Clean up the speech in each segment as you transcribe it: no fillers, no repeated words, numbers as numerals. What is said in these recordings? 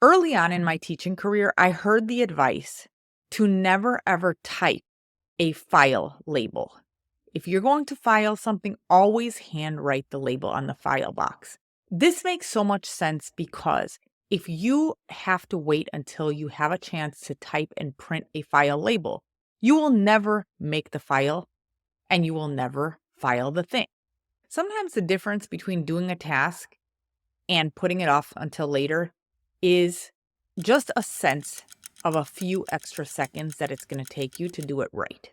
Early on in my teaching career, I heard the advice to never ever type a file label. If you're going to file something, always handwrite the label on the file box. This makes so much sense because if you have to wait until you have a chance to type and print a file label, you will never make the file and you will never file the thing. Sometimes the difference between doing a task and putting it off until later is just a sense of a few extra seconds that it's going to take you to do it right.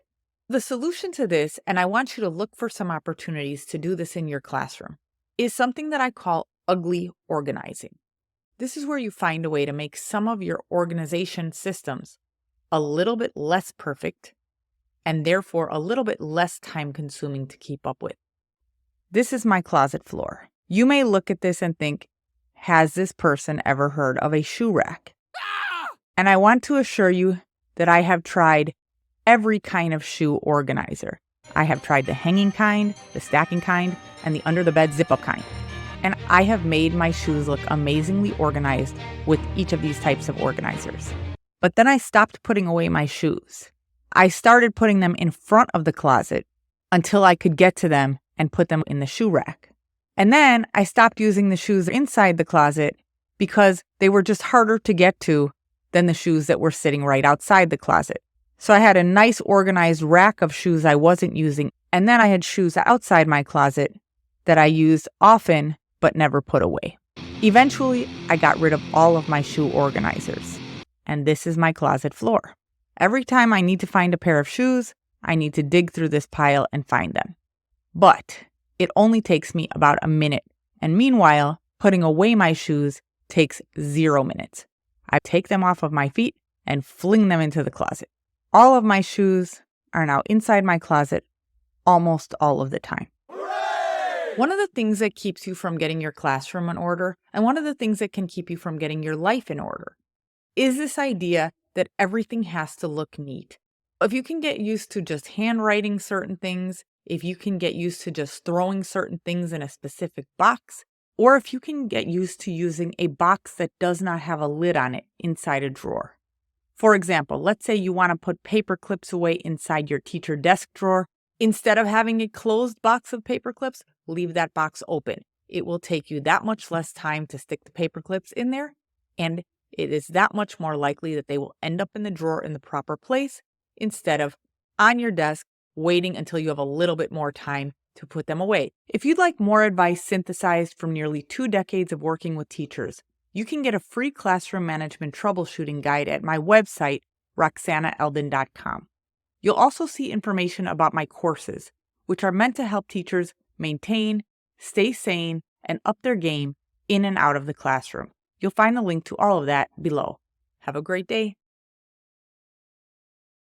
The solution to this, and I want you to look for some opportunities to do this in your classroom, is something that I call ugly organizing. This is where you find a way to make some of your organization systems a little bit less perfect and therefore a little bit less time consuming to keep up with. This is my closet floor. You may look at this and think, has this person ever heard of a shoe rack? And I want to assure you that I have tried every kind of shoe organizer. I have tried the hanging kind, the stacking kind, and the under the bed zip-up kind. And I have made my shoes look amazingly organized with each of these types of organizers. But then I stopped putting away my shoes. I started putting them in front of the closet until I could get to them and put them in the shoe rack. And then I stopped using the shoes inside the closet because they were just harder to get to than the shoes that were sitting right outside the closet. So I had a nice organized rack of shoes I wasn't using, and then I had shoes outside my closet that I used often but never put away. Eventually, I got rid of all of my shoe organizers, and this is my closet floor. Every time I need to find a pair of shoes, I need to dig through this pile and find them. But it only takes me about a minute, and meanwhile, putting away my shoes takes 0 minutes. I take them off of my feet and fling them into the closet. All of my shoes are now inside my closet almost all of the time. Hooray! One of the things that keeps you from getting your classroom in order, and one of the things that can keep you from getting your life in order, is this idea that everything has to look neat. If you can get used to just handwriting certain things, if you can get used to just throwing certain things in a specific box, or if you can get used to using a box that does not have a lid on it inside a drawer. For example, let's say you want to put paper clips away inside your teacher desk drawer. Instead of having a closed box of paper clips, leave that box open. It will take you that much less time to stick the paper clips in there, and it is that much more likely that they will end up in the drawer in the proper place instead of on your desk waiting until you have a little bit more time to put them away. If you'd like more advice synthesized from nearly 2 decades of working with teachers, you can get a free classroom management troubleshooting guide at my website, roxannaelden.com. You'll also see information about my courses, which are meant to help teachers maintain, stay sane, and up their game in and out of the classroom. You'll find the link to all of that below. Have a great day.